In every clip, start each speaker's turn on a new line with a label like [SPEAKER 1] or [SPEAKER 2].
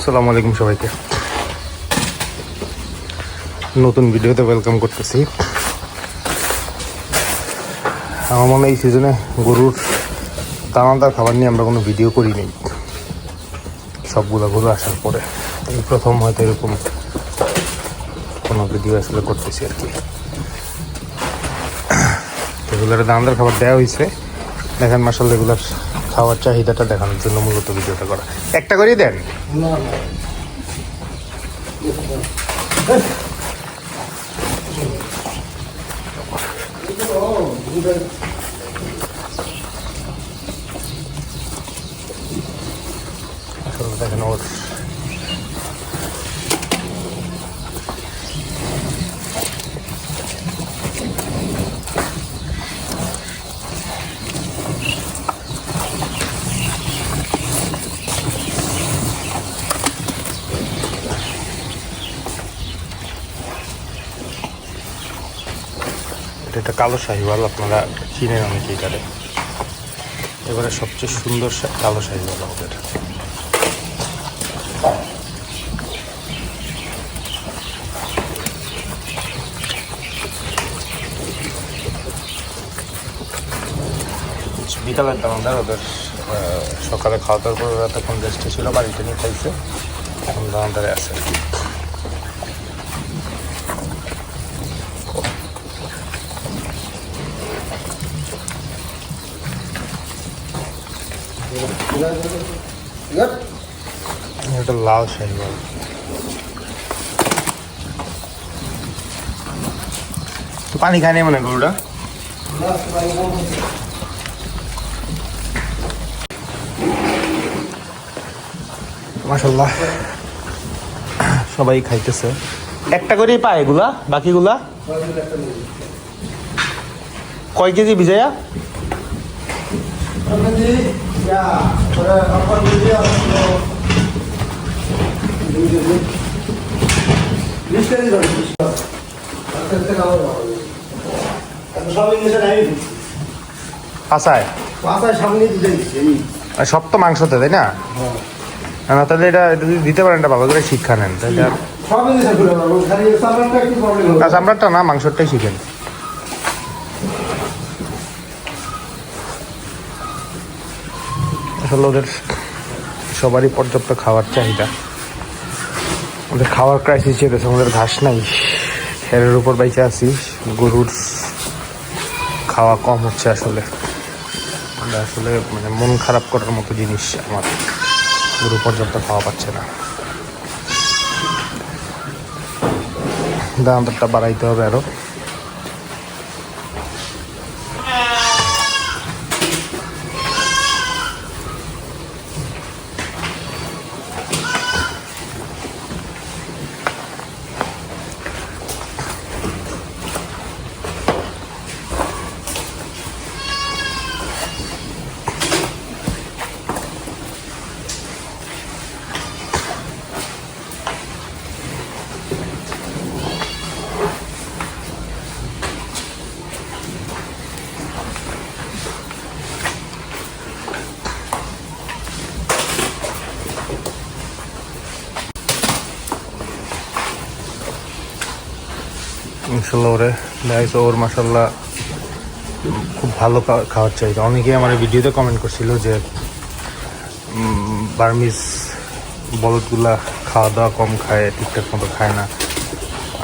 [SPEAKER 1] আসসালামু আলাইকুম সবাইকে, নতুন ভিডিওতে ওয়েলকাম করতেছি। আমার মনে হয় এই সিজনে গরুর দানাদার খাবার নিয়ে আমরা কোনো ভিডিও করিনি, সবগুলো গরু আসার পরে এই প্রথম হয়তো এরকম কোনো ভিডিও আসলে করতেছি আর কি। এগুলোর দানাদার খাবার দেওয়া হয়েছে, দেখেন মাসাল্লাহ এগুলোর খাওয়ার চাহিদাটা দেখানোর জন্য মূলত ভিডিওটা করা। একটা করেই দেন। আসলে দেখেন ওর এটা কালো শাহিওয়াল, আপনারা চিনেন অনেকেই এটারে। এবারে সবচেয়ে সুন্দর কালো শাহিওয়াল আমাদের। বিকালের দানাদার ওদের সকালে খাওয়া দাওয়ার পর ওরা তখন রেস্টে ছিল, বাড়িতে নিয়ে খাইছে, এখন দানাদারে আছে। এটা লাল শাহিওয়াল। তো পানি খায় নি মানে গরুটা। মাশাআল্লাহ সবাই খাইতেছে, একটা করেই পায় এগুলা। বাকিগুলা কয় কেজি ভিজাইয়া? সব তো মাংসতে, তাই না? না তাহলে এটা যদি দিতে পারেন, এটা ভালো করে শিক্ষা নেন। চামড়াটা না, মাংসটাই শিখেন। আসলে ওদের সবারই পর্যাপ্ত খাওয়ার চাহিদা। ওদের খাওয়ার ক্রাইসিস যেতেছে, আমাদের ঘাস নাই, খেরের উপর বাইচে আছি। গরুর খাওয়া কম হচ্ছে আসলে। আসলে মানে মন খারাপ করার মতো জিনিস আমার, গরু পর্যাপ্ত খাওয়া পাচ্ছে না। দামটা বাড়াইতে হবে আরো। ইনশাল্লাহ ওরে দেখাইছে, ওর মাসাল্লাহ খুব ভালো খাওয়ার চাহিদা। অনেকেই আমার ভিডিওতে কমেন্ট করছিল যে বার্মিজ বলদগুলা খাওয়া দাওয়া কম খায়, ঠিকঠাক মতো খায় না।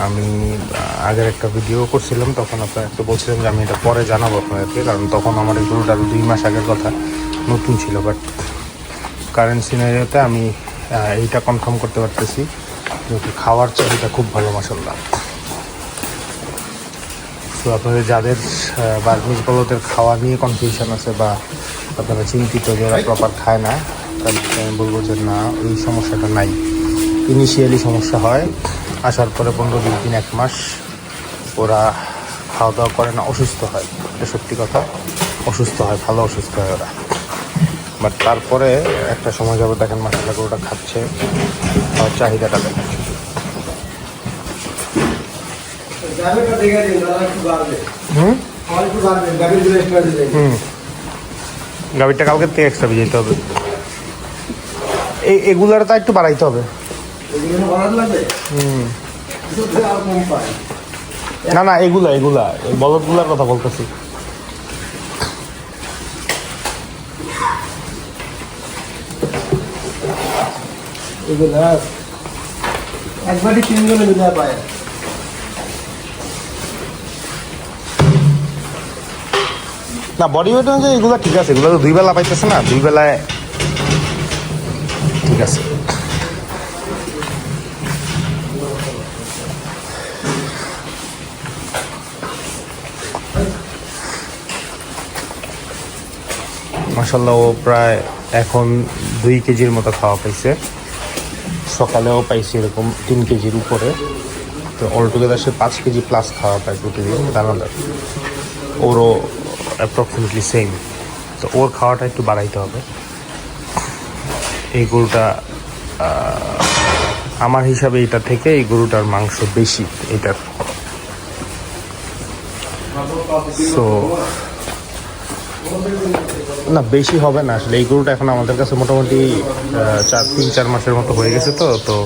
[SPEAKER 1] আমি আগের একটা ভিডিও করছিলাম, তখন আপনারা একটু বলছিলাম যে আমি এটা পরে জানাবো আপনাদেরকে, কারণ তখন আমার এই গরুটা 2 মাস আগের কথা, নতুন ছিল। বাট কারেন্ট সিনারিওতে আমি এইটা কনফার্ম করতে পারতেছি যে খাওয়ার চাহিদা খুব ভালো মাসাল্লাহ। তো আপনাদের যাদের বার্মিজ বলদের খাওয়া নিয়ে কনফিউশন আছে বা আপনারা চিন্তিত যে ওরা প্রপার খায় না, তাদেরকে আমি বলবো যে না, এই সমস্যাটা নাই। ইনিশিয়ালি সমস্যা হয়, আসার পরে 15-20 দিন 1 মাস ওরা খাওয়া দাওয়া করে না, অসুস্থ হয়। এটা সত্যি কথা, অসুস্থ হয়, ভালো অসুস্থ হয় ওরা। বাট তারপরে একটা সময় যাবে, দেখেন মাসাল্লাহ গরুটা খাচ্ছে, খাওয়ার চাহিদাটা দেখেন। গাভীরটা কালকে থেকে এক্সট্রা ভিজাইতে হবে। এগুলার তা একটু বাড়াইতে হবে। না না, এগুলা এই বলদগুলার কথা বলতেছি।
[SPEAKER 2] একবারই 3 জনে মিলে পায়।
[SPEAKER 1] না, বডি ওয়েট অনুযায়ী এগুলো ঠিক আছে, এগুলো তো 2 বেলা পাইতেছে না, 2 বেলায় ঠিক আছে। মাশাআল্লাহ, ও প্রায় এখন 2 কেজির মতো খাওয়া পাইছে। সকালেও পাইছে এরকম 3 কেজির উপরে। তো অলটুগেদার সে 5 কেজি প্লাস খাওয়া পায় প্রতিদিন দানাদার। ওরও অ্যাপ্রক্সিমেটলি সেম। তো ওর খাওয়াটা একটু বাড়াইতে হবে। এই গরুটা আমার হিসাবে এটা থেকে এই গরুটার মাংস বেশি এটার। সো না, বেশি হবে না আসলে। এই গরুটা এখন আমাদের কাছে মোটামুটি 3-4 মাসের মতো হয়ে গেছে। তো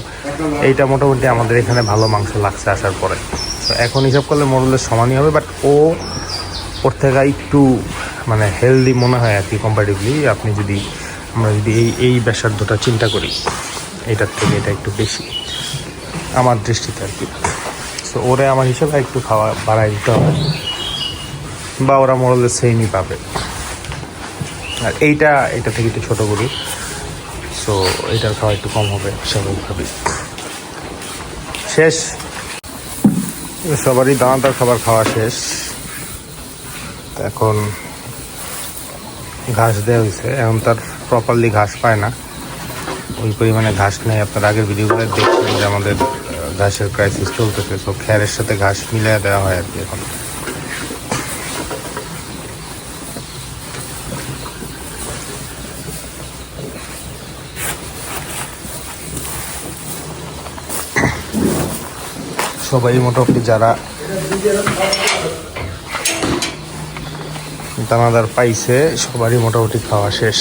[SPEAKER 1] এইটা মোটামুটি আমাদের এখানে ভালো মাংস লাগছে আসার পরে। তো এখন হিসাব করলে মোরলের সমানই হবে, বাট ওর থেকে একটু মানে হেলদি মনে হয় আর কি কম্পারেটিভলি। আমরা যদি এই ব্যাসার্ধটা চিন্তা করি, এটার থেকে এটা একটু বেশি আমার দৃষ্টিতে আর কি। সো ওরে আমার হিসাবে একটু খাওয়া বাড়াই দিতে হবে, বা ওরা মোরলের সেমই পাবে। আর এটা থেকে একটু ছোটো গরু, সো এটার খাওয়া একটু কম হবে স্বাভাবিকভাবে। শেষ, সবারই দানাদার খাবার খাওয়া শেষ। এখন ঘাস দেওয়া হয়েছে, এখন তার প্রপারলি ঘাস পায় না, ওই পরিমাণে ঘাস নেই। আপনার আগের ভিডিওগুলো দেখছেন যে আমাদের ঘাসের ক্রাইসিস চলতেছে। সো খ্যারের সাথে ঘাস মিলিয়ে দেওয়া হয় আর কি এখন। সবাই মোটামুটি যারা দানাদার পাইছে সবারই মোটামুটি খাওয়া শেষ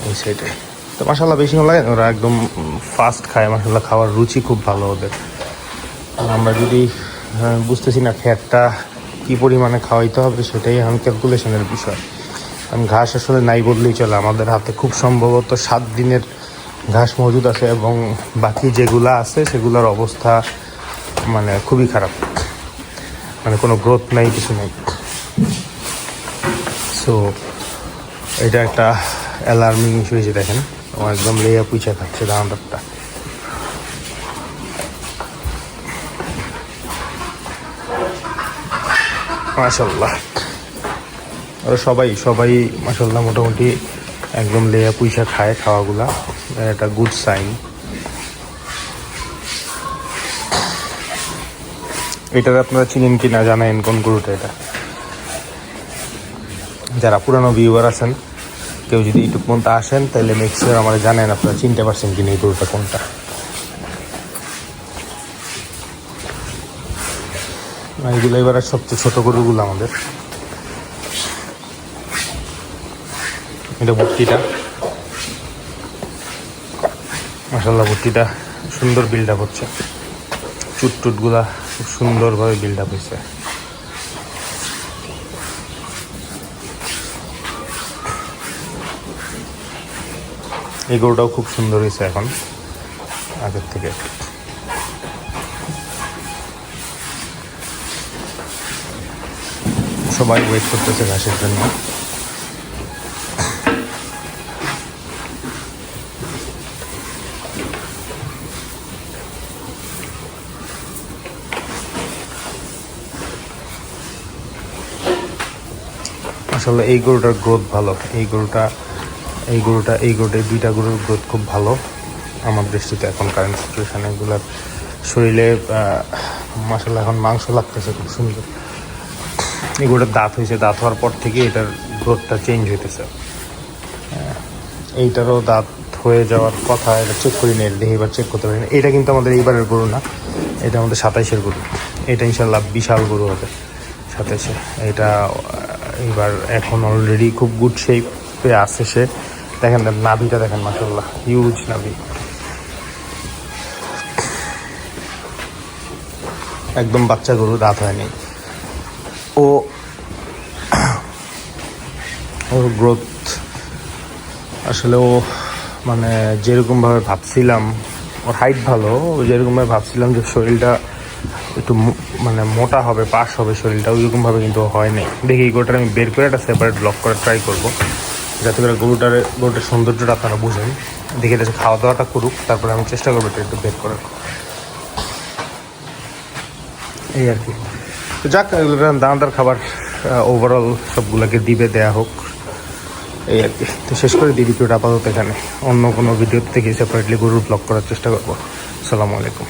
[SPEAKER 1] এই সাইডে। তো মাশাআল্লাহ বেশি ভালো লাগে, ওরা একদম ফাস্ট খায়। মাশাআল্লাহ খাওয়ার রুচি খুব ভালো ওদের। আমরা যদি বুঝতেছি না খ্যারটা কী পরিমাণে খাওয়াইতে হবে, সেটাই এখন ক্যালকুলেশনের বিষয়। কারণ ঘাস আসলে নাই বললেই চলে। আমাদের হাতে খুব সম্ভবত 7 দিনের ঘাস মজুদ আছে, এবং বাকি যেগুলা আছে সেগুলোর অবস্থা মানে খুবই খারাপ, মানে কোনো গ্রোথ নাই, কিছু নেই। সো এটা একটা অ্যালার্মিং ইস্যু হয়েছে। দেখেন ও একদম লেয়া পুইচা খাচ্ছে দানাদারটা। মাশাআল্লাহ, আর সবাই মাশাআল্লাহ মোটামুটি একদম লেয়া পুইচা খায় খাওয়াগুলা। এটা গুড সাইন। এটার আপনারা চিনেন কি না জানেন কোন গরুটা এটা? যারা পুরানো ভিউয়ার আছেন, কেউ যদি ইউটিউব পর্যন্ত আসেন, তাহলে মেক্সিওর আমার জানেন আপনারা চিনতে পারছেন কিনা এই গরুটা কোনটা। এইগুলো এবারে সবচেয়ে ছোট গরুগুলো আমাদের। এটা ভর্তিটা, মাশাআল্লাহ ভর্তিটা সুন্দর বিল্ড আপ হচ্ছে। চুটটুটগুলা খুব সুন্দরভাবে বিল্ড আপ হয়েছে। এই গরুটাও খুব সুন্দর হয়েছে এখন আগের থেকে। সবাই ওয়েট করতেছে ঘাসের জন্য। আসলে এই গরুটার গ্রোথ ভালো। এই দুইটা গরুর গ্রোথ খুব ভালো আমার দৃষ্টিতে এখন কারেন্ট সিচুয়েশানে। এগুলার শরীরে মাশাআল্লাহ এখন মাংস লাগতেছে খুব সুন্দর। এই গরুটার দাঁত হয়েছে, দাঁত হওয়ার পর থেকে এটার গ্রোথটা চেঞ্জ হইতেছে। এইটারও দাঁত হয়ে যাওয়ার কথা, এটা চেক করি না, দেখি এবার চেক করতে পারি না। এটা কিন্তু আমাদের এইবারের গরু না, এটা আমাদের 27-এর গরু। এটা ইনশাল্লাহ বিশাল গরু হবে 27-এ। এটা এবার এখন অলরেডি খুব গুড শেপে আছে সে। দেখেন নাভিটা দেখেন, মাশাআল্লাহ হিউজ নাভি, একদম বাচ্চা গরু, দাঁত হয়নি। ওর গ্রোথ আসলে ও মানে যেরকমভাবে ভাবছিলাম, ওর হাইট ভালো, যেরকমভাবে ভাবছিলাম যে শরীরটা একটু মানে মোটা হবে, পাশ হবে শরীরটা, ওইরকমভাবে কিন্তু হয়নি। দেখি এই গরুটার আমি বের করে একটা সেপারেট ব্লক করে ট্রাই করবো, যাতে করে গরুটার সৌন্দর্যটা আপনারা বুঝেন। দেখে এটা খাওয়া দাওয়াটা করুক, তারপরে আমি চেষ্টা করবো এটা একটু বের করার, এই আর কি। তো যাক, দানাদার খাবার ওভারঅল সবগুলোকে দিবে, দেয়া হোক, এই আর কি। তো শেষ করে দিই ভিডিওটা আপাতত এখানে, অন্য কোনো ভিডিও থেকে সেপারেটলি গরুর ব্লগ করার চেষ্টা করবো। আসসালামু আলাইকুম।